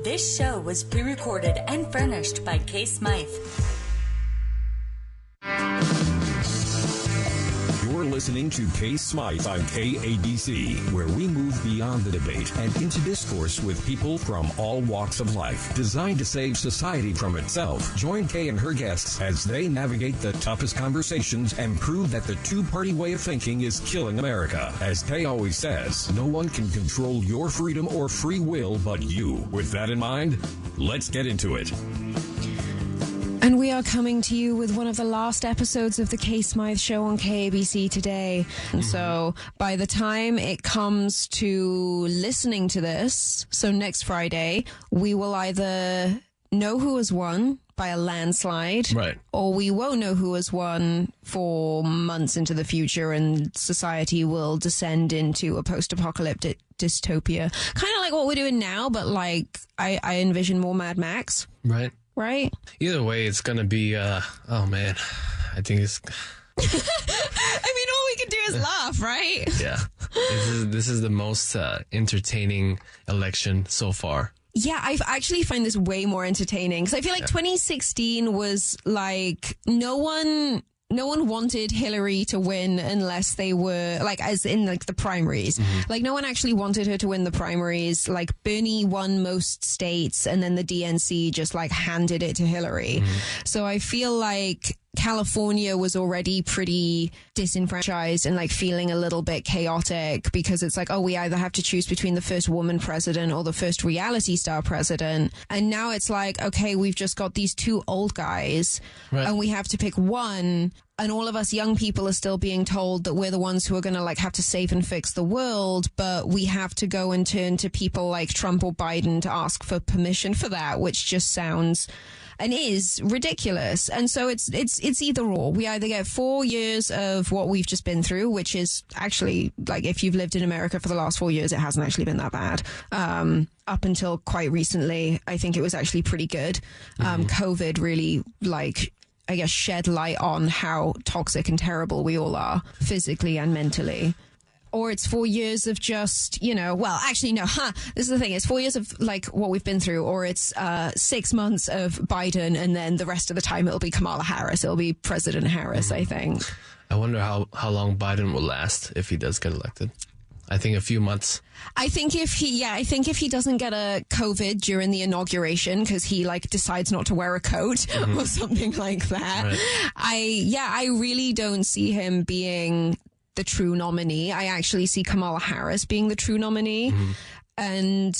This show was pre-recorded and furnished by K. Smythe. You're listening to K. Smythe on KABC, where we move beyond the debate and into discourse with people from all walks of life, designed to save society from itself. Join Kay and her guests as they navigate the toughest conversations and prove that the two-party way of thinking is killing America. As Kay always says, no one can control your freedom or free will but you. With that in mind, let's get into it. And we are coming to you with one of the last episodes of the K. Smythe Show on KABC today. And so by the time it comes to listening to this, so next Friday, we will either know who has won by a landslide, right, or we won't know who has won for months into the future, and society will descend into a post-apocalyptic dystopia. Kind of like what we're doing now, but like I envision more Mad Max. Right? Either way, it's going to be, oh man, I think it's... I mean, all we can do is laugh, right? Yeah. This is the most entertaining election so far. Yeah, I actually find this way more entertaining because I feel like 2016 was like no one wanted Hillary to win unless they were like, as in like the primaries. Like no one actually wanted her to win the primaries. Like Bernie won most states and then the DNC just like handed it to Hillary. So I feel like California was already pretty disenfranchised and like feeling a little bit chaotic because it's like, oh, we either have to choose between the first woman president or the first reality star president. And now it's like, okay, we've just got these two old guys and we have to pick one. And all of us young people are still being told that we're the ones who are going to like have to save and fix the world. But we have to go and turn to people like Trump or Biden to ask for permission for that, which just sounds and is ridiculous. And so it's either or. We either get 4 years of what we've just been through, which is actually like, if you've lived in America for the last 4 years, it hasn't actually been that bad. Up until quite recently, I think it was actually pretty good. COVID really like, I guess, shed light on how toxic and terrible we all are physically and mentally. Or it's 4 years of just, well, actually, no, this is the thing. It's 4 years of like what we've been through, or it's 6 months of Biden, and then the rest of the time it'll be Kamala Harris. It'll be President Harris, I think. I wonder how long Biden will last if he does get elected. I think a few months. I think if he doesn't get a COVID during the inauguration because he like decides not to wear a coat or something like that, I really don't see him being the true nominee. I actually see Kamala Harris being the true nominee. And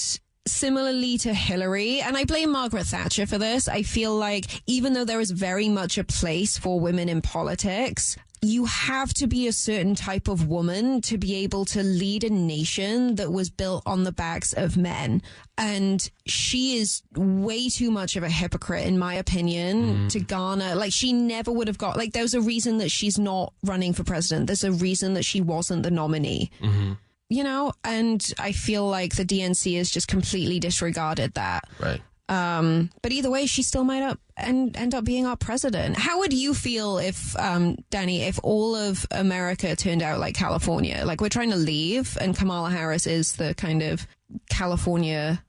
similarly to Hillary, and I blame Margaret Thatcher for this, I feel like even though there is very much a place for women in politics, you have to be a certain type of woman to be able to lead a nation that was built on the backs of men. And she is way too much of a hypocrite, in my opinion, to garner. Like, she never would have got, like, there's a reason that she's not running for president. There's a reason that she wasn't the nominee. And I feel like the DNC has just completely disregarded that. Right. But either way, she still might end up being our president. How would you feel if, Danny, if all of America turned out like California? Like, we're trying to leave, and Kamala Harris is the kind of California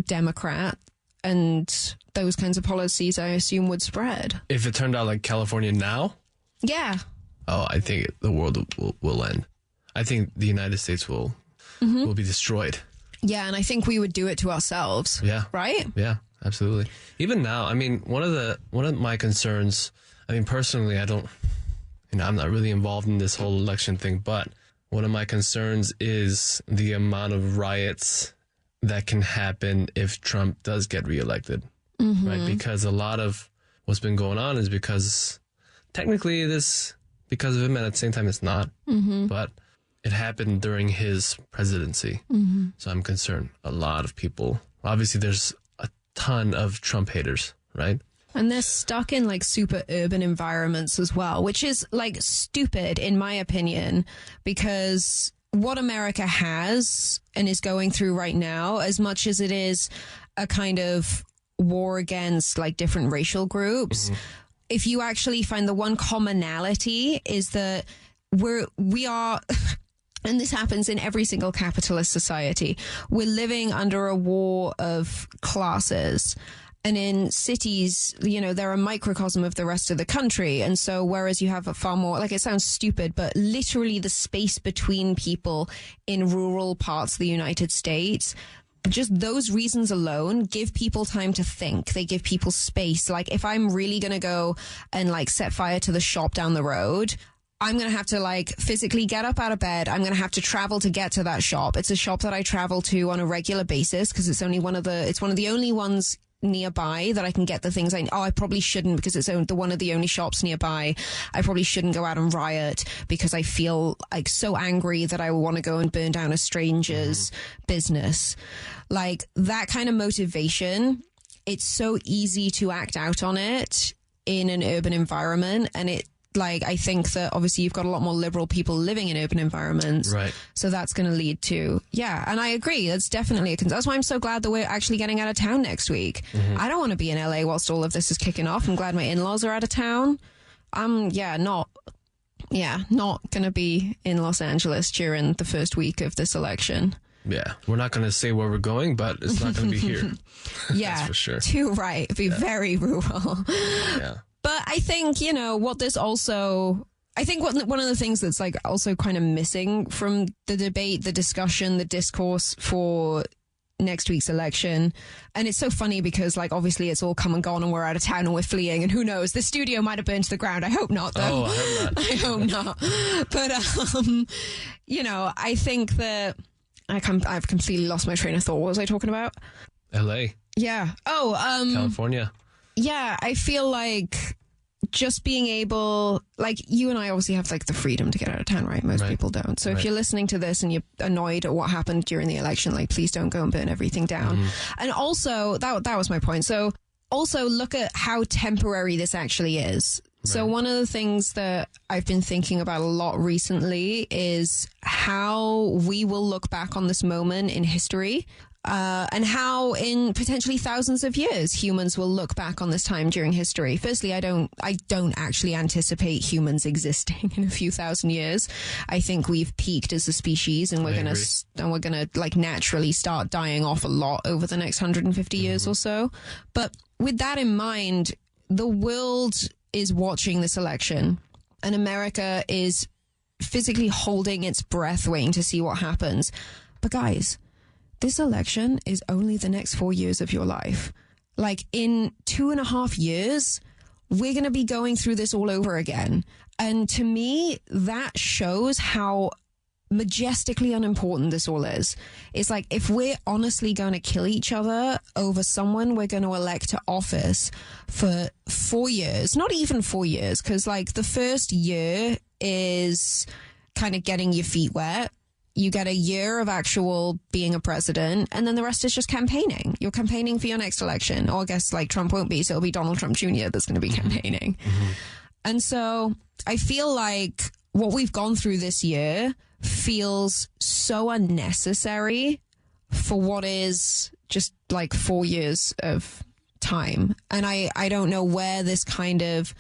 Democrat, and those kinds of policies, I assume, would spread. If it turned out like California now? Yeah. Oh, I think the world will end. I think the United States will be destroyed. Yeah, and I think we would do it to ourselves. Yeah. Right? Yeah, absolutely. Even now, I mean, one of my concerns, I mean, personally, I'm not really involved in this whole election thing, but one of my concerns is the amount of riots that can happen if Trump does get reelected. Right? Because a lot of what's been going on is because technically it is because of him, and at the same time it's not. But it happened during his presidency. So I'm concerned. A lot of people, obviously there's a ton of Trump haters, right? And they're stuck in like super urban environments as well, which is like stupid in my opinion, because what America has and is going through right now, as much as it is a kind of war against like different racial groups, if you actually find the one commonality is that we are and this happens in every single capitalist society, we're living under a war of classes. And in cities, they're a microcosm of the rest of the country. And so whereas you have a far more, like, it sounds stupid, but literally the space between people in rural parts of the United States, just those reasons alone give people time to think. They give people space. Like, if I'm really going to go and like set fire to the shop down the road, I'm going to have to like physically get up out of bed. I'm going to have to travel to get to that shop. It's a shop that I travel to on a regular basis because it's one of the only ones nearby that I can get the things I probably shouldn't, because it's one of the only shops nearby. I probably shouldn't go out and riot because I feel like so angry that I want to go and burn down a stranger's business. Like, that kind of motivation, it's so easy to act out on it in an urban environment. And I think that obviously you've got a lot more liberal people living in urban environments. Right. So that's going to lead to, and I agree. That's definitely a concern. That's why I'm so glad that we're actually getting out of town next week. I don't want to be in LA whilst all of this is kicking off. I'm glad my in-laws are out of town. Not going to be in Los Angeles during the first week of this election. Yeah, we're not going to say where we're going, but it's not going to be here. Yeah, that's for sure. Too right. It'd be very rural. Yeah. But I think, one of the things that's like also kind of missing from the debate, the discussion, the discourse for next week's election. And it's so funny because like, obviously it's all come and gone and we're out of town and we're fleeing and who knows, the studio might have burned to the ground. I hope not though. Oh, I hope not. I hope not. But, I think that I've completely lost my train of thought. What was I talking about? LA. Yeah. California. Yeah, I feel like just being able, like, you and I obviously have like the freedom to get out of town, right? Most people don't. So if you're listening to this and you're annoyed at what happened during the election, like, please don't go and burn everything down. And also, that was my point. So also look at how temporary this actually is. So one of the things that I've been thinking about a lot recently is how we will look back on this moment in history. And how in potentially thousands of years humans will look back on this time during history. Firstly, I don't actually anticipate humans existing in a few thousand years. I think we've peaked as a species and we're gonna like naturally start dying off a lot over the next 150 years or so. But with that in mind, the world is watching this election and America is physically holding its breath waiting to see what happens. But guys, this election is only the next 4 years of your life. Like, in 2.5 years, we're going to be going through this all over again. And to me, that shows how majestically unimportant this all is. It's like, if we're honestly going to kill each other over someone we're going to elect to office for 4 years, not even 4 years, because like the first year is kind of getting your feet wet. You get a year of actual being a president, and then the rest is just campaigning. You're campaigning for your next election. Or I guess like Trump won't be, so it'll be Donald Trump Jr. that's going to be campaigning. And so I feel like what we've gone through this year feels so unnecessary for what is just like 4 years of time. And I don't know where this kind of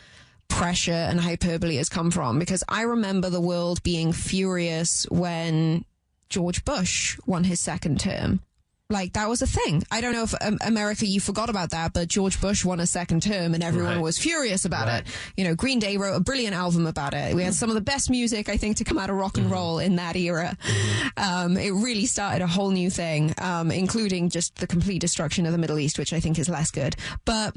pressure and hyperbole has come from, because I remember the world being furious when George Bush won his second term. Like, that was a thing. I don't know if America, you forgot about that, but George Bush won a second term and everyone was furious about it. You know, Green Day wrote a brilliant album about it. We had some of the best music, I think, to come out of rock and roll in that era. It really started a whole new thing, including just the complete destruction of the Middle East, which I think is less good. But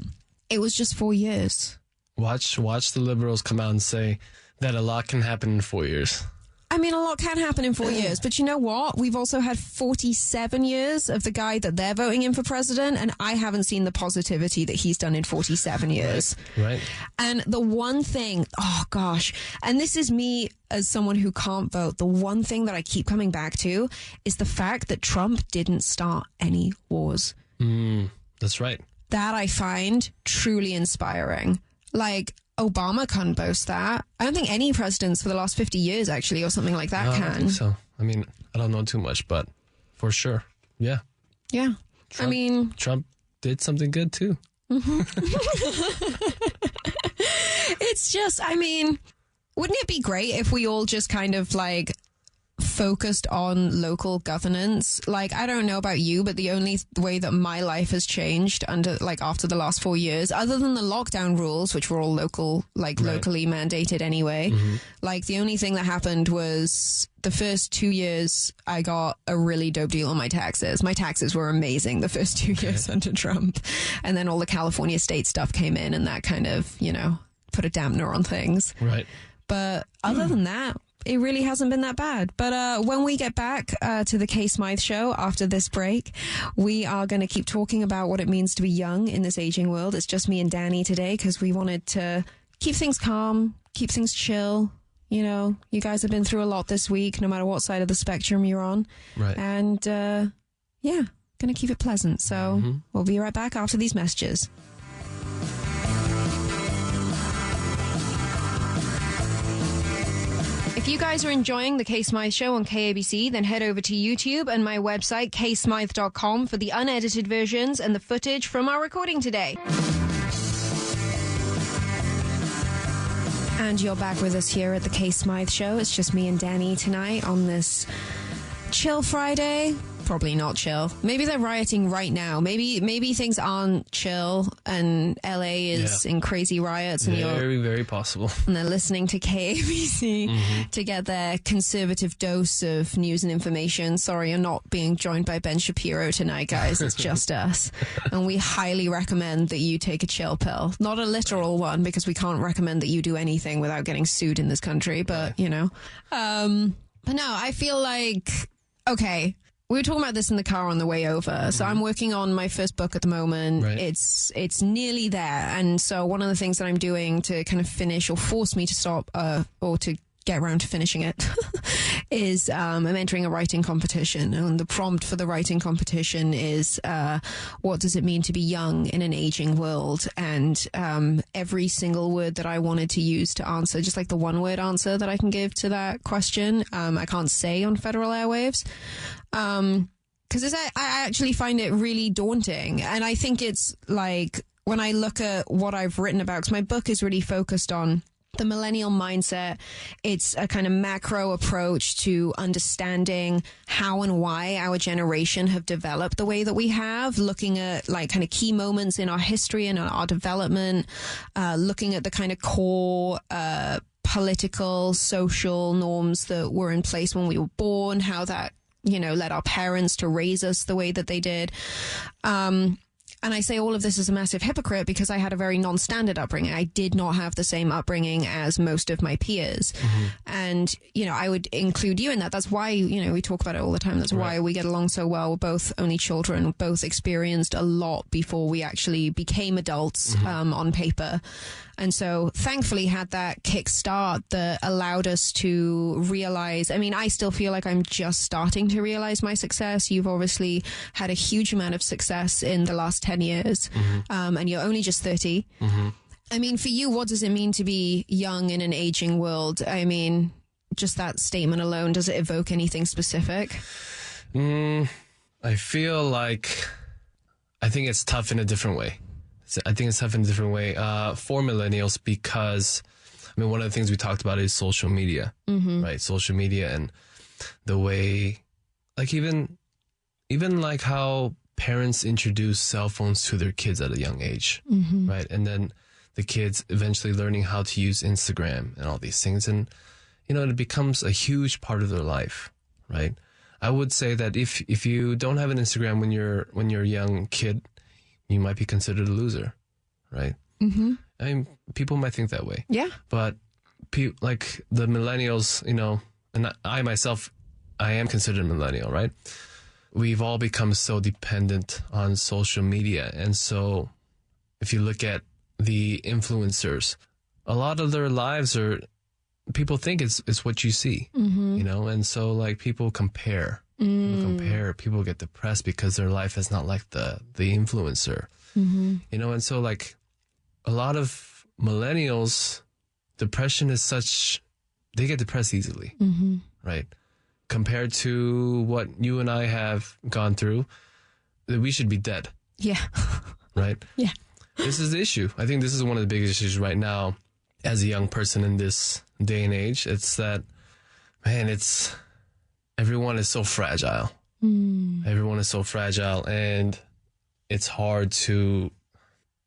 it was just 4 years. Watch the liberals come out and say that a lot can happen in 4 years. I mean, a lot can happen in 4 years, but you know what? We've also had 47 years of the guy that they're voting in for president, and I haven't seen the positivity that he's done in 47 years. Right. And the one thing, oh gosh, and this is me as someone who can't vote, the one thing that I keep coming back to is the fact that Trump didn't start any wars. That's right. That I find truly inspiring. Like, Obama can't boast that. I don't think any presidents for the last 50 years, actually, or something like that, can. I don't think so. I mean, I don't know too much, but for sure. Yeah. Yeah. Trump did something good, too. It's just, I mean, wouldn't it be great if we all just kind of, like, focused on local governance. Like, I don't know about you, but the only way that my life has changed after the last 4 years, other than the lockdown rules, which were all locally mandated anyway, like the only thing that happened was the first 2 years I got a really dope deal on my taxes. My taxes were amazing the first 2 years under Trump. And then all the California state stuff came in, and that kind of, put a dampener on things. Right. But other than that, it really hasn't been that bad. But when we get back to the Smythe Show after this break, we are going to keep talking about what it means to be young in this aging world. It's just me and Danny today because we wanted to keep things calm, keep things chill. You guys have been through a lot this week, no matter what side of the spectrum you're on. Right. And, going to keep it pleasant. So we'll be right back after these messages. If you guys are enjoying the Smythe Show on KABC, then head over to YouTube and my website, ksmythe.com, for the unedited versions and the footage from our recording today. And you're back with us here at the Smythe Show. It's just me and Danny tonight on this chill Friday. Probably not chill. Maybe they're rioting right now. Maybe things aren't chill and LA is in crazy riots. And very, very possible. And they're listening to KABC to get their conservative dose of news and information. Sorry, you're not being joined by Ben Shapiro tonight, guys. It's just us. And we highly recommend that you take a chill pill. Not a literal one, because we can't recommend that you do anything without getting sued in this country. But, But no, I feel like, okay, we were talking about this in the car on the way over. So I'm working on my first book at the moment. Right. It's nearly there. And so one of the things that I'm doing to kind of finish or force me to stop or to get around to finishing it is I'm entering a writing competition. And the prompt for the writing competition is what does it mean to be young in an aging world? And every single word that I wanted to use to answer, just like the one word answer that I can give to that question, I can't say on federal airwaves. Because I actually find it really daunting. And I think it's like, when I look at what I've written about, because my book is really focused on the millennial mindset. It's a kind of macro approach to understanding how and why our generation have developed the way that we have, looking at like kind of key moments in our history and our development, looking at the kind of core political, social norms that were in place when we were born, how that, led our parents to raise us the way that they did. And I say all of this as a massive hypocrite because I had a very non-standard upbringing. I did not have the same upbringing as most of my peers. And, I would include you in that. That's why, we talk about it all the time. That's why we get along so well. We're both only children, both experienced a lot before we actually became adults on paper. And so thankfully had that kickstart that allowed us to realize, I still feel like I'm just starting to realize my success. You've obviously had a huge amount of success in the last 10 years, and you're only just 30. For you, what does it mean to be young in an aging world? Just that statement alone, does it evoke anything specific? I feel like, I think it's tough in a different way. For millennials, because one of the things we talked about is social media, right? Social media and the way, like even like how parents introduce cell phones to their kids at a young age, right? And then the kids eventually learning how to use Instagram and all these things. And, it becomes a huge part of their life, right? I would say that if you don't have an Instagram when you're a young kid, you might be considered a loser, right? People might think that way. Yeah. But like the millennials, and I myself, I am considered a millennial, right? We've all become so dependent on social media. And so if you look at the influencers, a lot of their lives people think it's what you see, and so like people compare. People get depressed because their life is not like the influencer, and so like a lot of millennials, depression is such, they get depressed easily, right? Compared to what you and I have gone through, we should be dead. Yeah. Right? Yeah. This is the issue. I think this is one of the biggest issues right now as a young person in this day and age. It's that, man, it's everyone is so fragile. Everyone is so fragile, and it's hard to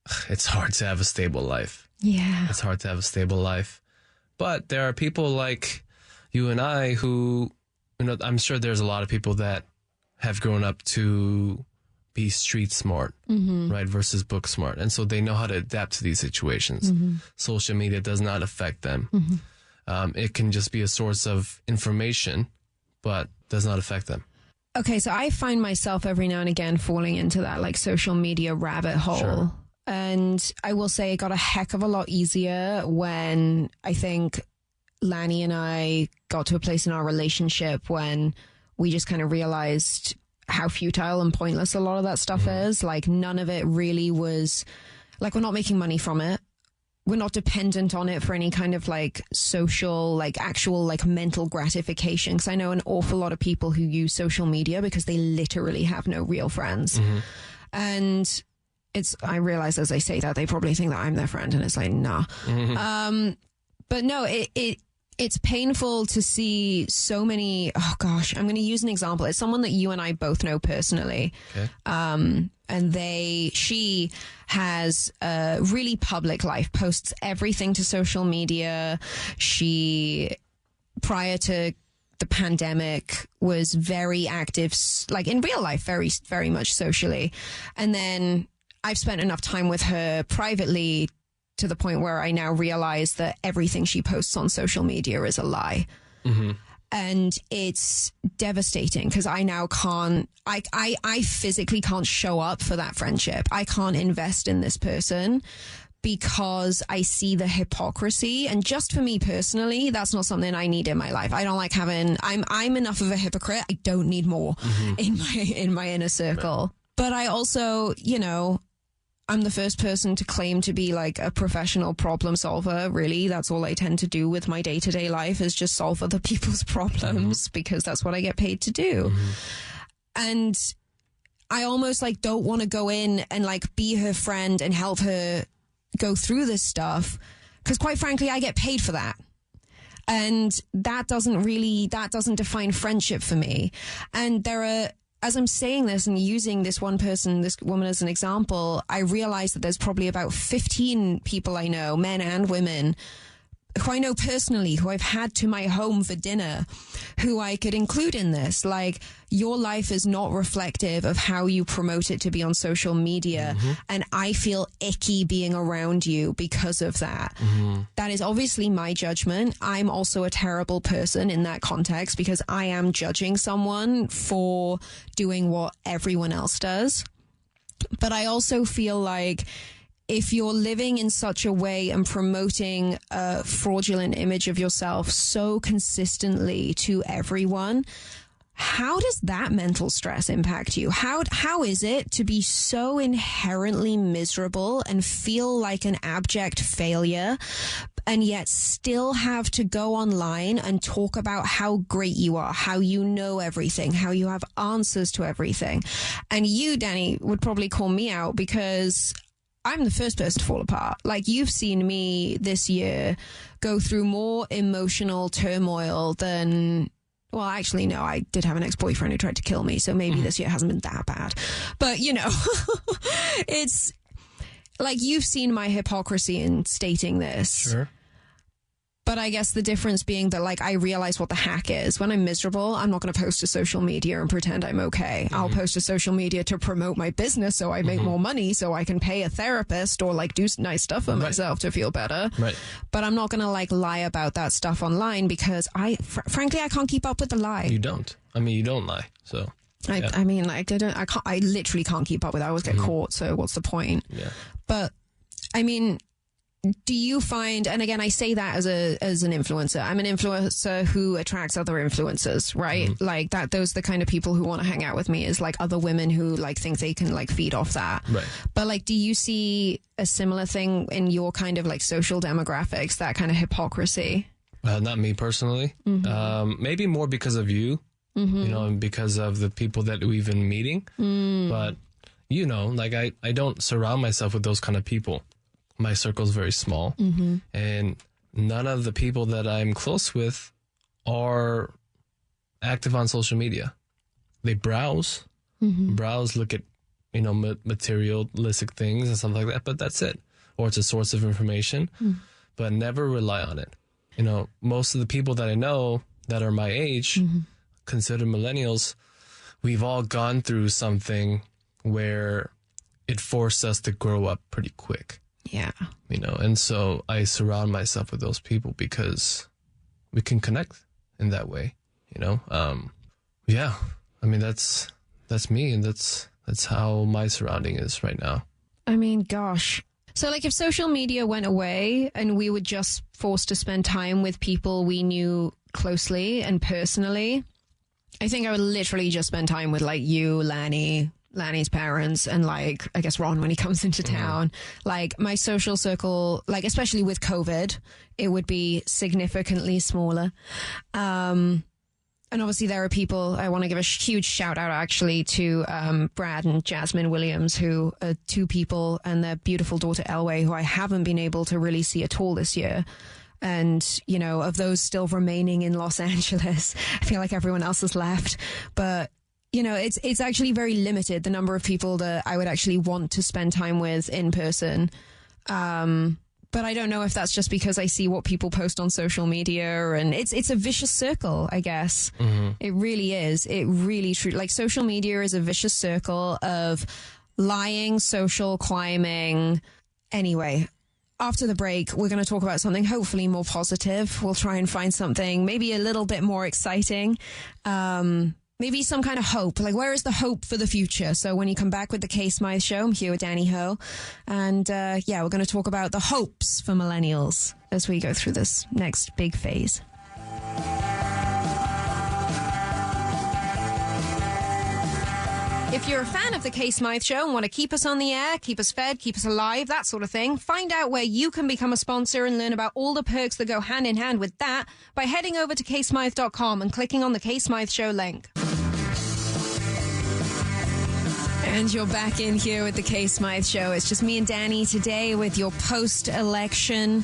have a stable life. Yeah. It's hard to have a stable life. But there are people like you and I who, I'm sure there's a lot of people that have grown up to be street smart, right, versus book smart. And so they know how to adapt to these situations. Social media does not affect them. It can just be a source of information, but does not affect them. Okay, so I find myself every now and again falling into that like social media rabbit hole. Sure. And I will say it got a heck of a lot easier when I think Lanny and I got to a place in our relationship when we just kind of realized how futile and pointless a lot of that stuff is. Like none of it really was, like we're not making money from it. We're not dependent on it for any kind of like social, like actual like mental gratification. Because I know an awful lot of people who use social media because they literally have no real friends. And I realize as I say that, they probably think that I'm their friend, and it's like, nah. But no, it's painful to see so many, oh gosh, I'm going to use an example. It's someone that you and I both know personally. Okay. And she has a really public life, posts everything to social media. She, prior to the pandemic, was very active, like in real life, very, very much socially. And then I've spent enough time with her privately to the point where I now realize that everything she posts on social media is a lie. And it's devastating because I now can't, I physically can't show up for that friendship. I can't invest in this person because I see the hypocrisy. And just for me personally, that's not something I need in my life. I don't like I'm enough of a hypocrite. I don't need more in my inner circle. But I also, I'm the first person to claim to be like a professional problem solver. Really, that's all I tend to do with my day-to-day life is just solve other people's problems because that's what I get paid to do. And I almost like don't want to go in and like be her friend and help her go through this stuff because quite frankly, I get paid for that. And that doesn't define friendship for me. And as I'm saying this and using this woman as an example, I realize that there's probably about 15 people I know, men and women, who I know personally, who I've had to my home for dinner, who I could include in this. Like, your life is not reflective of how you promote it to be on social media. And I feel icky being around you because of that. That is obviously my judgment. I'm also a terrible person in that context because I am judging someone for doing what everyone else does. But I also feel like if you're living in such a way and promoting a fraudulent image of yourself so consistently to everyone, how does that mental stress impact you? How is it to be so inherently miserable and feel like an abject failure and yet still have to go online and talk about how great you are, how you know everything, how you have answers to everything? And you, Danny, would probably call me out because I'm the first person to fall apart. Like, you've seen me this year go through more emotional turmoil than, well, actually, no, I did have an ex-boyfriend who tried to kill me, so maybe this year hasn't been that bad. But, it's like, you've seen my hypocrisy in stating this. Sure. But I guess the difference being that, like, I realize what the hack is. When I'm miserable, I'm not going to post to social media and pretend I'm okay. I'll post to social media to promote my business so I make more money so I can pay a therapist or, like, do nice stuff for myself to feel better. Right. But I'm not going to, like, lie about that stuff online because frankly, I can't keep up with the lie. You don't. I mean, you don't lie, so... I mean, like, I literally can't keep up with it. I always get caught, so what's the point? Yeah. But, I mean... Do you find, and again, I say that as an influencer, I'm an influencer who attracts other influencers, right? Like that, those are the kind of people who want to hang out with me, is like other women who like think they can like feed off that. Right. But like, do you see a similar thing in your kind of like social demographics, that kind of hypocrisy? Not me personally. Maybe more because of you, and because of the people that we've been meeting. But, like I don't surround myself with those kind of people. My circle's very small, and none of the people that I'm close with are active on social media. They browse, look at, materialistic things and stuff like that, but that's it. Or it's a source of information, but never rely on it. Most of the people that I know that are my age, considered millennials, we've all gone through something where it forced us to grow up pretty quick. Yeah. And so I surround myself with those people because we can connect in that way, Yeah. I mean, that's me, and that's how my surrounding is right now. I mean, gosh. So, like, if social media went away and we were just forced to spend time with people we knew closely and personally, I think I would literally just spend time with, like, you, Lanny's parents, and, like, I guess Ron when he comes into town. Like, my social circle, like, especially with COVID, it would be significantly smaller. And obviously there are people, I want to give a huge shout out actually to Brad and Jasmine Williams, who are two people, and their beautiful daughter Elway, who I haven't been able to really see at all this year. And, of those still remaining in Los Angeles, I feel like everyone else has left. But, it's actually very limited, the number of people that I would actually want to spend time with in person. But I don't know if that's just because I see what people post on social media, and it's a vicious circle, I guess. It really is. It really true. Like, social media is a vicious circle of lying, social climbing. Anyway, after the break, we're going to talk about something hopefully more positive. We'll try and find something maybe a little bit more exciting. Maybe some kind of hope. Like, where is the hope for the future? So when you come back with the Smythe Show, I'm here with Danny Ho. And we're going to talk about the hopes for millennials as we go through this next big phase. If you're a fan of the Smythe Show and want to keep us on the air, keep us fed, keep us alive, that sort of thing, find out where you can become a sponsor and learn about all the perks that go hand in hand with that by heading over to ksmythe.com and clicking on the Smythe Show link. And you're back in here with the Smythe Show. It's just me and Danny today with your post-election.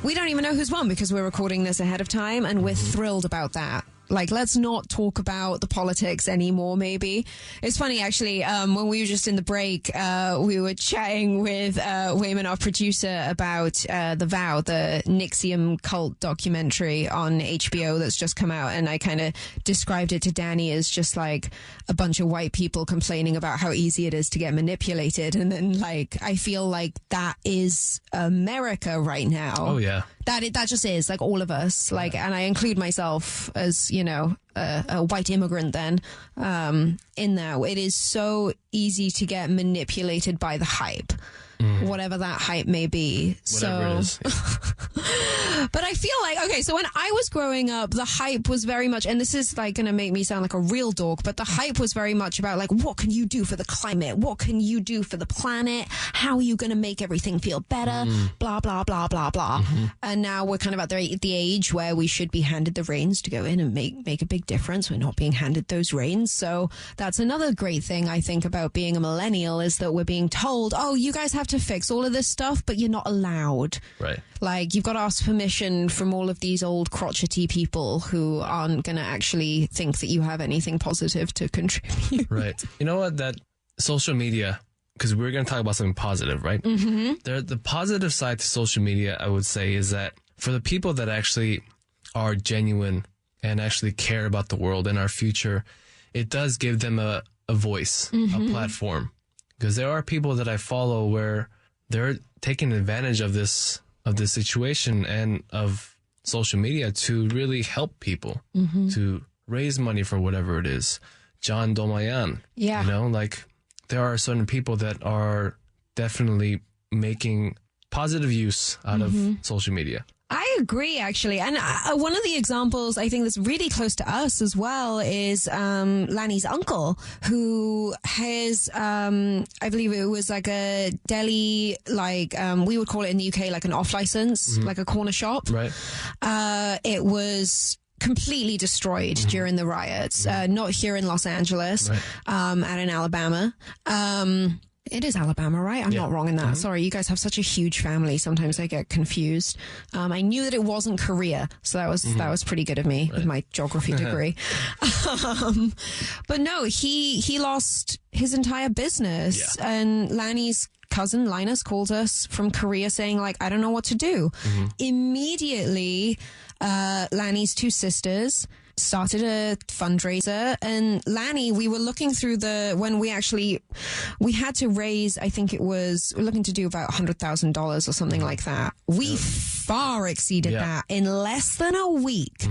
We don't even know who's won because we're recording this ahead of time, and we're thrilled about that. Like, let's not talk about the politics anymore, maybe. It's funny, actually, when we were just in the break, we were chatting with Wayman, our producer, about The Vow, the Nixium cult documentary on HBO that's just come out. And I kind of described it to Danny as just like a bunch of white people complaining about how easy it is to get manipulated. And then, like, I feel like that is America right now. Oh, yeah. That just is, like, all of us, like, and I include myself as, a white immigrant then, in that. It is so easy to get manipulated by the hype, whatever that hype may be. Whatever it is. But I feel like, okay, so when I was growing up, the hype was very much, and this is like going to make me sound like a real dork, but the hype was very much about, like, what can you do for the climate? What can you do for the planet? How are you going to make everything feel better? Blah, blah, blah, blah, blah. And now we're kind of at the age where we should be handed the reins to go in and make a big difference. We're not being handed those reins. So that's another great thing I think about being a millennial, is that we're being told, oh, you guys have to fix all of this stuff, but you're not allowed. Right. Like, you've got to ask permission from all of these old crotchety people who aren't going to actually think that you have anything positive to contribute. Right. You know what? That social media, because we're going to talk about something positive, right? The positive side to social media, I would say, is that for the people that actually are genuine and actually care about the world and our future, it does give them a voice, a platform. Because there are people that I follow where they're taking advantage of this situation and of social media to really help people, to raise money for whatever it is. John Domayan. Yeah. Like, there are certain people that are definitely making positive use out of social media. I agree, actually. And one of the examples I think that's really close to us as well is Lanny's uncle, who has, I believe it was like a deli, like we would call it in the UK, like an off license, like a corner shop. Right. It was completely destroyed during the riots, not here in Los Angeles, out in Alabama. It is Alabama, right? I'm not wrong in that. Sorry, you guys have such a huge family. Sometimes I get confused. I knew that it wasn't Korea, so that was pretty good of me with my geography degree. But no, he lost his entire business, and Lanny's cousin Linus called us from Korea saying, like, I don't know what to do. Immediately, Lanny's two sisters started a fundraiser, and Lanny, we were looking through we had to raise, I think we're looking to do about $100,000 or something like that. We far exceeded that in less than a week.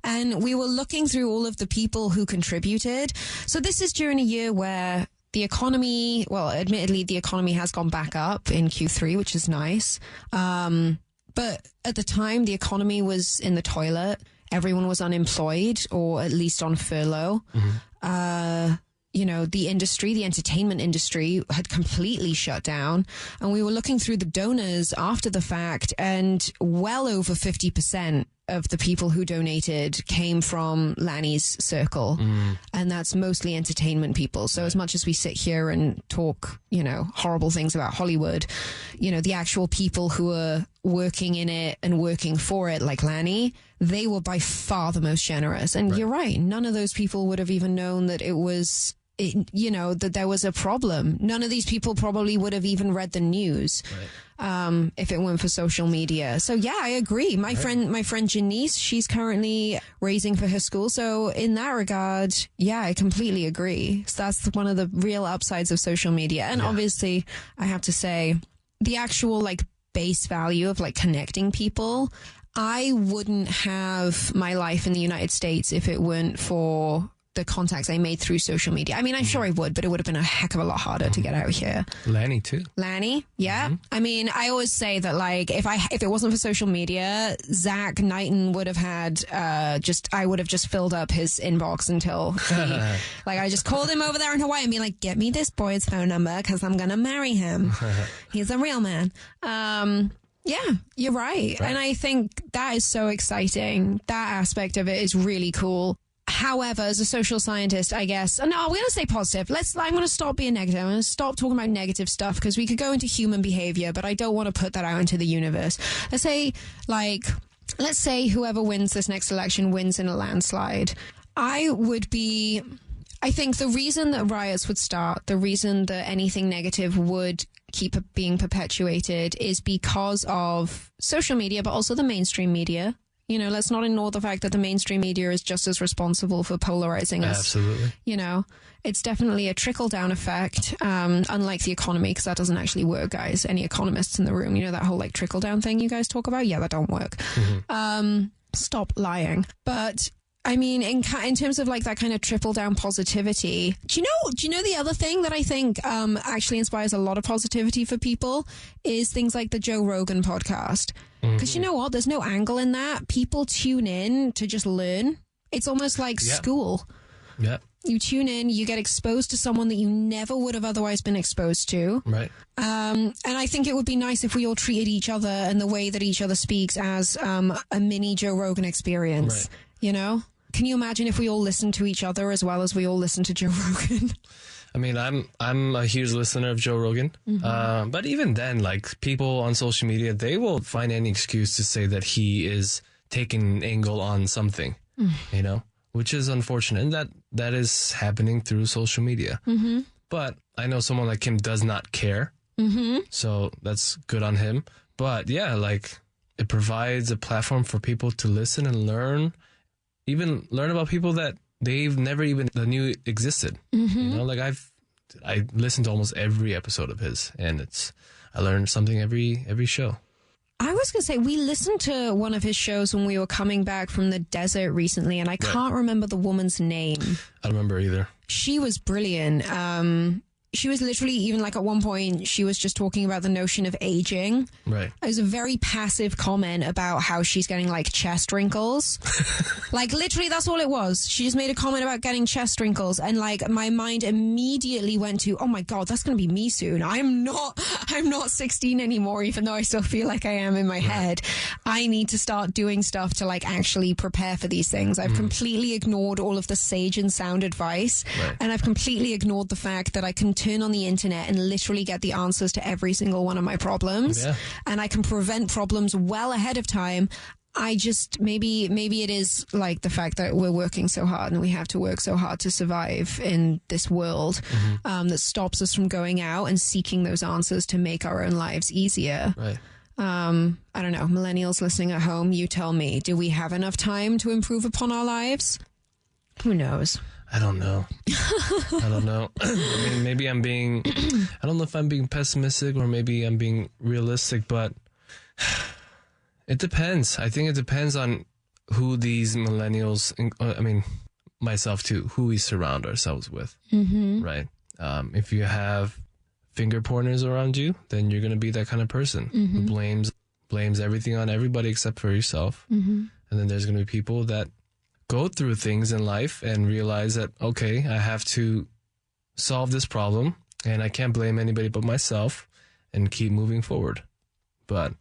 And we were looking through all of the people who contributed. So this is during a year where the economy, well, admittedly, the economy has gone back up in Q3, which is nice. But at the time, the economy was in the toilet. Everyone was unemployed or at least on furlough. The industry, the entertainment industry had completely shut down. And we were looking through the donors after the fact, and well over 50% of the people who donated came from Lanny's circle. And that's mostly entertainment people. So as much as we sit here and talk, horrible things about Hollywood, the actual people who are working in it and working for it, like Lanny, they were by far the most generous. And you're right. None of those people would have even known that that there was a problem. None of these people probably would have even read the news if it weren't for social media. So yeah, I agree. My friend Janice, she's currently raising for her school. So in that regard, yeah, I completely agree. So that's one of the real upsides of social media. And obviously, I have to say, the actual base value of connecting people. I wouldn't have my life in the United States if it weren't for the contacts I made through social media. I mean, I'm sure I would, but it would have been a heck of a lot harder to get out here. Lanny too. Lanny, yeah. I mean, I always say that if it wasn't for social media, Zach Knighton would have had I would have just filled up his inbox until he, I just called him over there in Hawaii and be like, get me this boy's phone number because I'm gonna marry him. He's a real man. Yeah, you're right. And I think that is so exciting. That aspect of it is really cool. However, as a social scientist, I guess, no, I'm going to say positive. I'm going to stop being negative. I'm going to stop talking about negative stuff because we could go into human behavior, but I don't want to put that out into the universe. Let's say whoever wins this next election wins in a landslide. I think the reason that riots would start, the reason that anything negative would keep being perpetuated is because of social media, but also the mainstream media. Let's not ignore the fact that the mainstream media is just as responsible for polarizing us. Absolutely. It's definitely a trickle-down effect, unlike the economy, because that doesn't actually work, guys. Any economists in the room, that whole trickle-down thing you guys talk about? Yeah, that don't work. Stop lying. But I mean, in terms of that kind of trickle down positivity, do you know the other thing that I think actually inspires a lot of positivity for people is things like the Joe Rogan podcast. Because you know what? There's no angle in that. People tune in to just learn. It's almost like school. Yeah. You tune in, you get exposed to someone that you never would have otherwise been exposed to. Right. And I think it would be nice if we all treated each other and the way that each other speaks as a mini Joe Rogan experience. Right. Can you imagine if we all listened to each other as well as we all listen to Joe Rogan? I mean, I'm a huge listener of Joe Rogan. But even then, people on social media, they will find any excuse to say that he is taking an angle on something, which is unfortunate. And that is happening through social media. But I know someone like him does not care. So that's good on him. But yeah, it provides a platform for people to listen and learn about people that they've never even knew existed. I listened to almost every episode of his, and I learned something every show. I was going to say, we listened to one of his shows when we were coming back from the desert recently, and I can't remember the woman's name. I don't remember either. She was brilliant. She was literally, even at one point, she was just talking about the notion of aging. Right. It was a very passive comment about how she's getting chest wrinkles. Literally, that's all it was. She just made a comment about getting chest wrinkles. And my mind immediately went to, oh my God, that's going to be me soon. I'm not 16 anymore, even though I still feel like I am in my head. I need to start doing stuff to actually prepare for these things. I've completely ignored all of the sage and sound advice. Right. And I've completely ignored the fact that I can turn on the internet and literally get the answers to every single one of my problems. Yeah. And I can prevent problems well ahead of time. I just, maybe it is like the fact that we're working so hard and we have to work so hard to survive in this world that stops us from going out and seeking those answers to make our own lives easier. Right. I don't know, millennials listening at home, you tell me, do we have enough time to improve upon our lives? Who knows? I don't know. I don't know. I mean, maybe I'm being, I don't know if I'm being pessimistic or maybe I'm being realistic, but it depends. I think it depends on who these millennials, I mean, myself too, who we surround ourselves with, right? If you have finger pointers around you, then you're going to be that kind of person who blames everything on everybody except for yourself. And then there's going to be people that go through things in life and realize that, okay, I have to solve this problem and I can't blame anybody but myself and keep moving forward. But,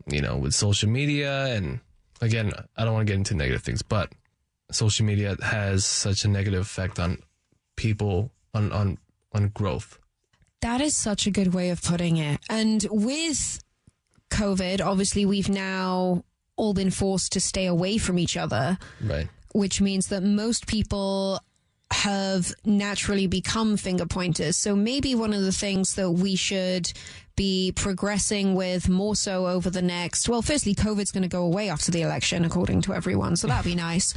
you know, with social media, and again, I don't want to get into negative things, but social media has such a negative effect on people, on growth. That is such a good way of putting it. And with COVID, obviously, we've now all been forced to stay away from each other. Right. Which means that most people have naturally become finger pointers. So maybe one of the things that we should be progressing with more so over the next, well, firstly, COVID's going to go away after the election, according to everyone. So that'd be nice.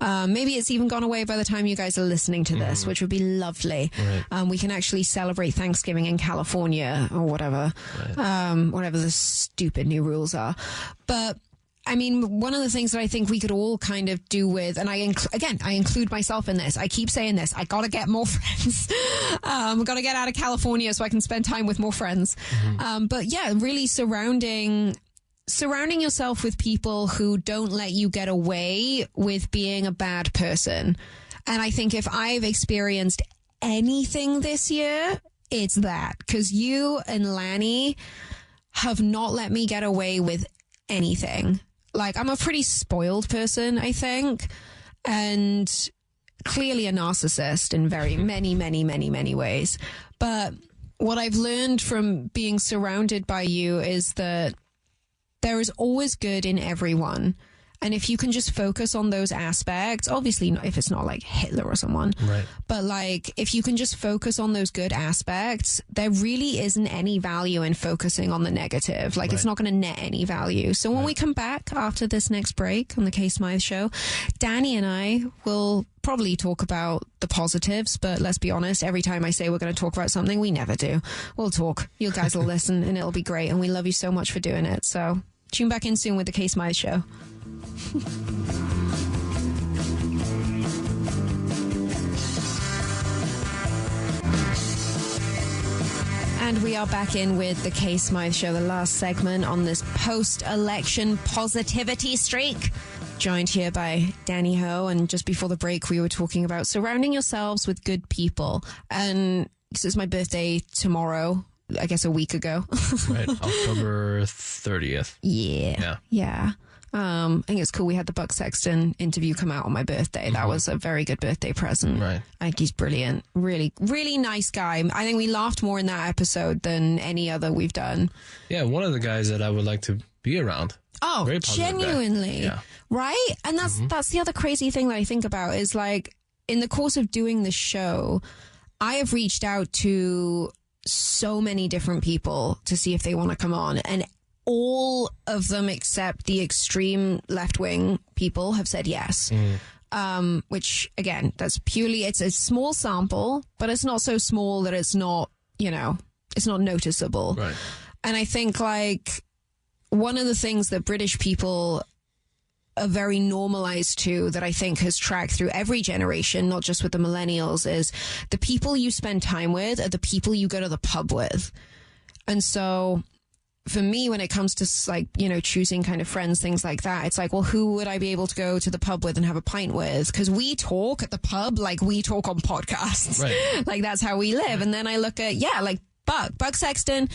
Maybe it's even gone away by the time you guys are listening to this, which would be lovely. Right. We can actually celebrate Thanksgiving in California or whatever, whatever the stupid new rules are. But I mean, one of the things that I think we could all kind of do with, and I include myself in this. I keep saying this. I got to get more friends. Got to get out of California so I can spend time with more friends. But yeah, really surrounding yourself with people who don't let you get away with being a bad person. And I think if I've experienced anything this year, it's that. Because you and Lanny have not let me get away with anything. Like, I'm a pretty spoiled person, I think, and clearly a narcissist in very many ways. But what I've learned from being surrounded by you is that there is always good in everyone. And if you can just focus on those aspects, obviously not if it's not like Hitler or someone, Right. but like if you can just focus on those good aspects, there really isn't any value in focusing on the negative. Like, it's not going to net any value. So when we come back after this next break on the K Smythe Show, Danny and I will probably talk about the positives, but let's be honest, every time I say we're going to talk about something, we never do. We'll talk. You guys will listen and it'll be great. And we love you so much for doing it. So tune back in soon with the K Smythe Show. And we are back in with the K Smythe Show, the last segment on this post-election positivity streak. Joined here by Danny Ho, and just before the break, we were talking about surrounding yourselves with good people. And it's my birthday tomorrow, I guess a week ago. Right. October 30th. Yeah. I think it's cool. We had the Buck Sexton interview come out on my birthday. That was a very good birthday present. Right. I think he's brilliant. Really, really nice guy. I think we laughed more in that episode than any other we've done. Yeah, one of the guys that I would like to be around. Oh, Very positive genuinely. guy. Yeah. Right? And that's the other crazy thing that I think about is, like, in the course of doing this show, I have reached out to so many different people to see if they want to come on, and all of them except the extreme left-wing people have said yes. Which, again, that's purely, it's a small sample, but it's not so small that it's not, it's not noticeable. Right. And I think, like, one of the things that British people are very normalized to, that I think has tracked through every generation, not just with the millennials, is the people you spend time with are the people you go to the pub with. And so for me, when it comes to, like, choosing kind of friends, things like that, it's like, well, who would I be able to go to the pub with and have a pint with? Because we talk at the pub like we talk on podcasts. Right. Like, that's how we live. And then I look at, like Buck Sexton.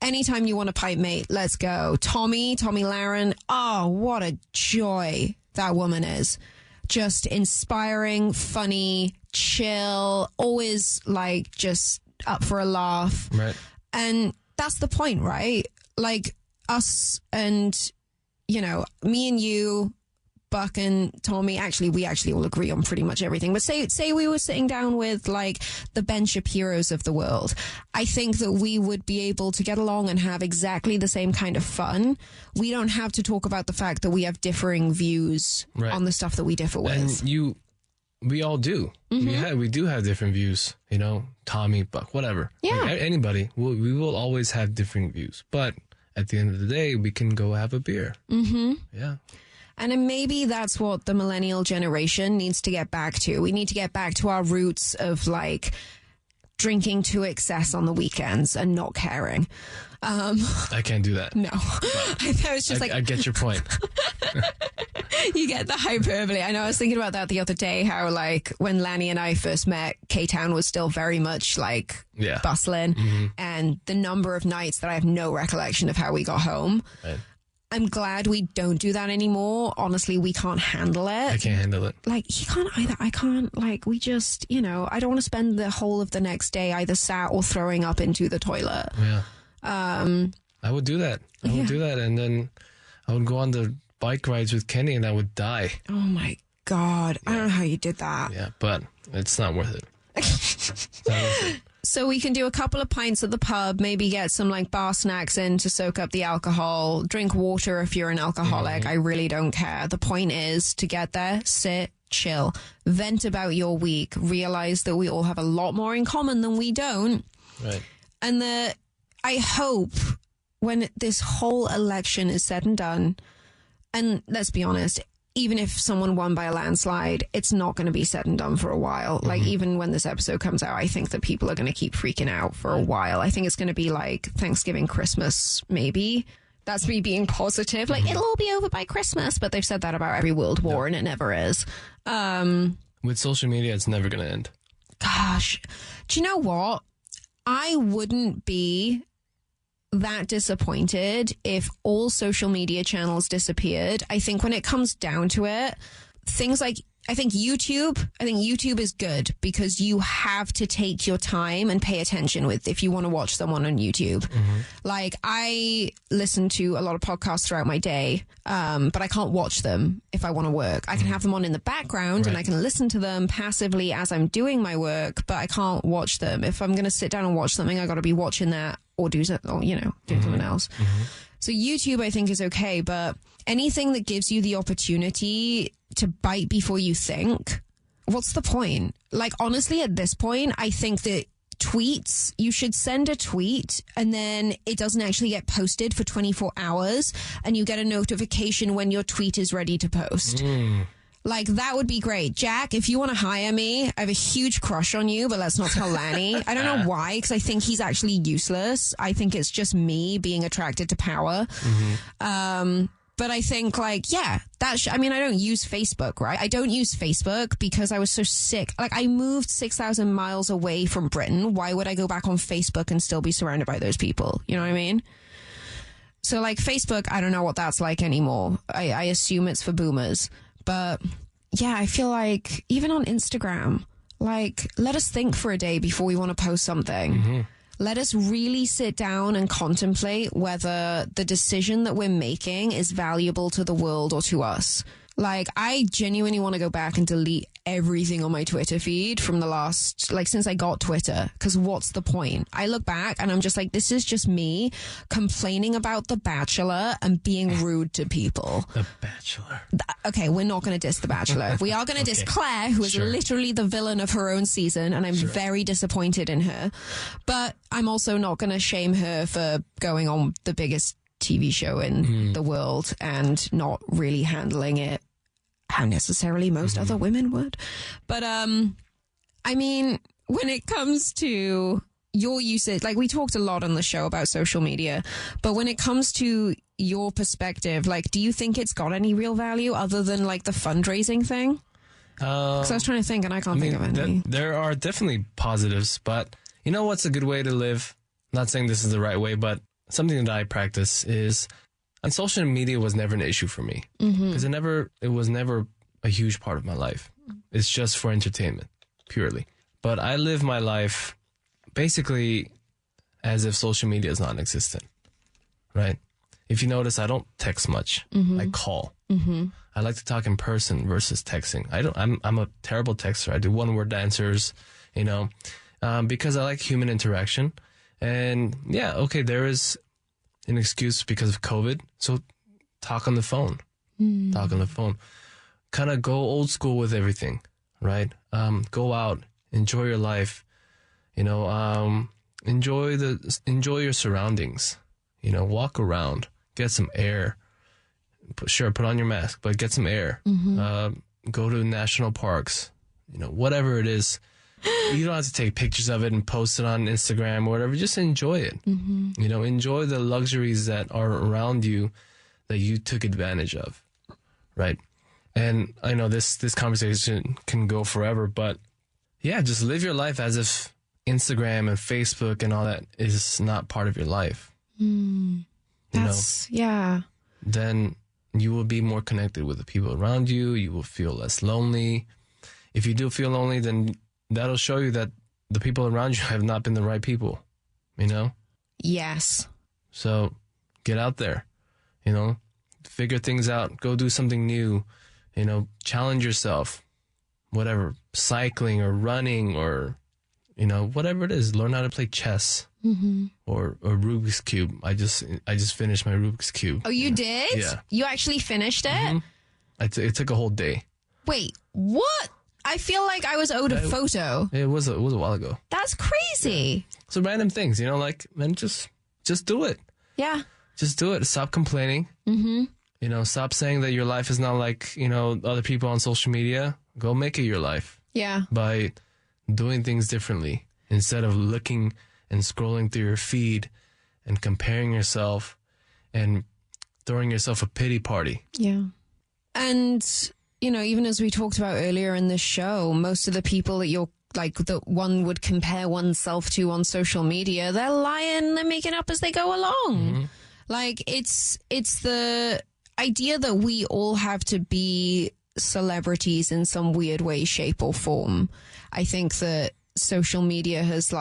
Anytime you want a pint, mate, let's go. Tommy Laren. Oh, what a joy that woman is. Just inspiring, funny, chill, always, like, just up for a laugh. Right. And that's the point, right? Like us and, you know, me and you, Buck and Tommy, we actually all agree on pretty much everything. But say we were sitting down with like the Ben Shapiros of the world. I think that we would be able to get along and have exactly the same kind of fun. We don't have to talk about the fact that we have differing views on the stuff that we differ with. And we all do. We do have different views, you know, Tommy, Buck, whatever. Yeah. Like, anybody. We will always have different views. But at the end of the day, we can go have a beer. Mm-hmm. Yeah. And then maybe that's what the millennial generation needs to get back to. We need to get back to our roots of like drinking to excess on the weekends and not caring. I can't do that. No. I was just I get your point. You get the hyperbole. I know I was thinking about that the other day, how like when Lanny and I first met, K-Town was still very much like bustling. Mm-hmm. And the number of nights that I have no recollection of how we got home. Right. I'm glad we don't do that anymore. Honestly, we can't handle it. I can't handle it. Like, he can't either. I can't, like, we just, you know, I don't want to spend the whole of the next day either sat or throwing up into the toilet. Yeah. I would do that. I would do that. And then I would go on the bike rides with Kenny and I would die. Oh my God. Yeah. I don't know how you did that. Yeah, but it's not worth it. It's not worth it. So we can do a couple of pints at the pub, maybe get some like bar snacks in to soak up the alcohol, drink water if you're an alcoholic. I really don't care. The point is to get there, sit, chill, vent about your week, realize that we all have a lot more in common than we don't. Right. And I hope when this whole election is said and done, and let's be honest, even if someone won by a landslide, it's not going to be said and done for a while. Mm-hmm. Like, even when this episode comes out, I think that people are going to keep freaking out for a while. I think it's going to be like Thanksgiving, Christmas, maybe. That's me being positive. Like, it'll all be over by Christmas. But they've said that about every world war, and it never is. With social media, it's never going to end. Gosh. Do you know what? I wouldn't be that disappointed if all social media channels disappeared. I think when it comes down to it, things like, I think YouTube is good because you have to take your time and pay attention with if you want to watch someone on YouTube. Mm-hmm. Like, I listen to a lot of podcasts throughout my day, but I can't watch them if I want to work. I can have them on in the background and I can listen to them passively as I'm doing my work, but I can't watch them. If I'm going to sit down and watch something, I got to be watching that or do something, or, you know, doing something else. Mm-hmm. So YouTube, I think, is okay, but anything that gives you the opportunity to bite before you think, what's the point? Like, honestly, at this point, I think that tweets, you should send a tweet and then it doesn't actually get posted for 24 hours and you get a notification when your tweet is ready to post. Like, that would be great. Jack, if you want to hire me, I have a huge crush on you, but let's not tell Lanny. I don't know why, because I think he's actually useless. I think it's just me being attracted to power. Mm-hmm. But I think, like, yeah, I mean, I don't use Facebook, right? I don't use Facebook because I was so sick. Like, I moved 6,000 miles away from Britain. Why would I go back on Facebook and still be surrounded by those people? You know what I mean? So, like, Facebook, I don't know what that's like anymore. I assume it's for boomers. But yeah, I feel like even on Instagram, like, let us think for a day before we want to post something. Mm-hmm. Let us really sit down and contemplate whether the decision that we're making is valuable to the world or to us. Like, I genuinely want to go back and delete everything on my Twitter feed from the last, like, since I got Twitter. Because what's the point? I look back and I'm just like, this is just me complaining about The Bachelor and being rude to people. The Bachelor. Okay, we're not going to diss The Bachelor. We are going to diss Claire, who is literally the villain of her own season, and I'm very disappointed in her. But I'm also not going to shame her for going on the biggest TV show in the world and not really handling it how necessarily most other women would. But I mean, when it comes to your usage, like, we talked a lot on the show about social media, but when it comes to your perspective, like, do you think it's got any real value other than, like, the fundraising thing? Because I was trying to think and I can't think of any. There are definitely positives, but you know what's a good way to live? Not saying this is the right way, but something that I practice is, and social media was never an issue for me because it was never a huge part of my life. It's just for entertainment, purely. But I live my life basically as if social media is non-existent, right? If you notice, I don't text much. I call. I like to talk in person versus texting. I'm a terrible texter. I do one-word answers, because I like human interaction. And yeah, okay, there is an excuse because of COVID. So talk on the phone. Talk on the phone. Kind of go old school with everything, right? Go out, enjoy your life, enjoy your surroundings, walk around, get some air. Put on your mask, but get some air. Go to national parks, whatever it is. You don't have to take pictures of it and post it on Instagram or whatever. Just enjoy it. Enjoy the luxuries that are around you that you took advantage of, right? And I know this conversation can go forever, but yeah, just live your life as if Instagram and Facebook and all that is not part of your life. Yeah. Then you will be more connected with the people around you. You will feel less lonely. If you do feel lonely, then that'll show you that the people around you have not been the right people, Yes. So get out there, figure things out, go do something new, challenge yourself, whatever, cycling or running or, whatever it is, learn how to play chess or Rubik's Cube. I just finished my Rubik's Cube. Oh, you did? Yeah. You actually finised it? It took a whole day. Wait, what? I feel like I was owed a photo. It was a while ago. That's crazy. So random things, man, just do it. Yeah. Just do it. Stop complaining. Stop saying that your life is not like, other people on social media. Go make it your life. Yeah. By doing things differently instead of looking and scrolling through your feed and comparing yourself and throwing yourself a pity party. Yeah. And, even as we talked about earlier in this show, most of the people that that one would compare oneself to on social media, they're lying, they're making up as they go along. Like it's the idea that we all have to be celebrities in some weird way, shape or form. I think that social media has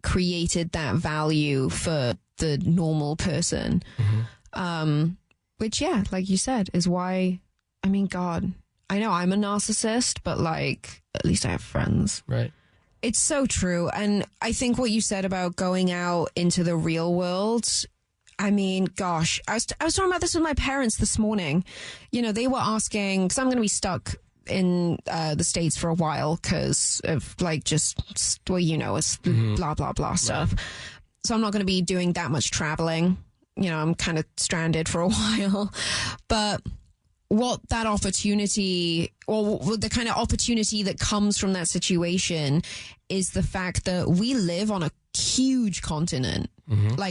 created that value for the normal person. Which, yeah, like you said, is why, God, I know I'm a narcissist, but at least I have friends. Right. It's so true. And I think what you said about going out into the real world, gosh, I was talking about this with my parents this morning. They were asking, because I'm going to be stuck in the States for a while because of it's blah, blah, blah stuff. Right. So I'm not going to be doing that much traveling. I'm kind of stranded for a while. But what that opportunity, or the kind of opportunity that comes from that situation, is the fact that we live on a huge continent.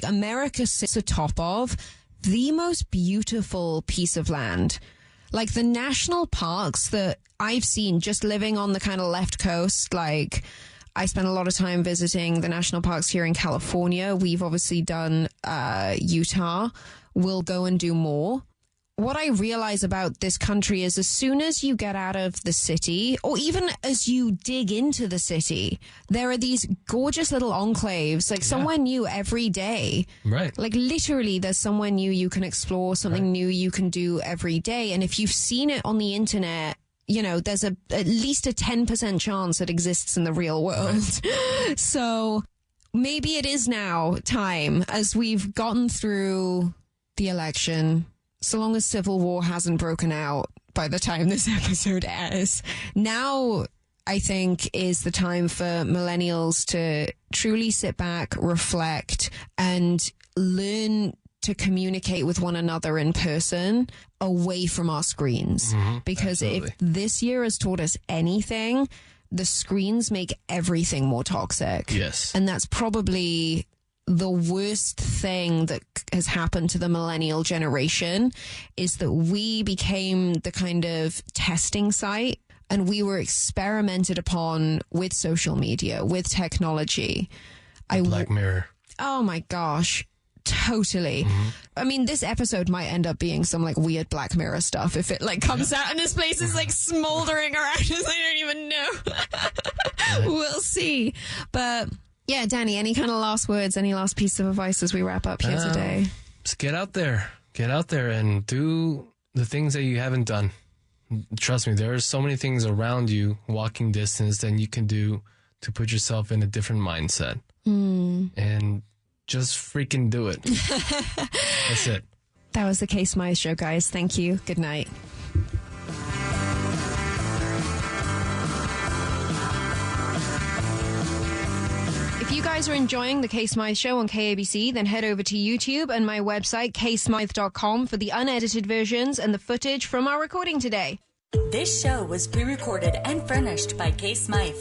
America sits atop of the most beautiful piece of land. The national parks that I've seen just living on the kind of left coast, I spent a lot of time visiting the national parks here in California. We've obviously done Utah. We'll go and do more. What I realize about this country is as soon as you get out of the city, or even as you dig into the city, there are these gorgeous little enclaves, somewhere new every day. Right. Literally, there's somewhere new you can explore, something new you can do every day. And if you've seen it on the internet, there's at least a 10% chance it exists in the real world. Right. So maybe it is now time, as we've gotten through the election, so long as civil war hasn't broken out by the time this episode airs, now I think is the time for millennials to truly sit back, reflect, and learn to communicate with one another in person away from our screens. Because absolutely. If this year has taught us anything, the screens make everything more toxic. Yes. And that's probably the worst thing that has happened to the millennial generation, is that we became the kind of testing site, and we were experimented upon with social media, with technology. Black Mirror. Oh my gosh. Totally. This episode might end up being some weird Black Mirror stuff if it comes out and this place is smoldering around us. I don't even know. We'll see. But Yeah, Danny, any kind of last words, any last piece of advice as we wrap up here today? Just get out there. Get out there and do the things that you haven't done. Trust me, there are so many things around you, walking distance, that you can do to put yourself in a different mindset. And just freaking do it. That's it. That was the Smythe Show, guys. Thank you. Good night. If you guys are enjoying the Smythe Show on KABC, then head over to YouTube and my website, ksmythe.com, for the unedited versions and the footage from our recording today. This show was pre-recorded and furnished by Smythe.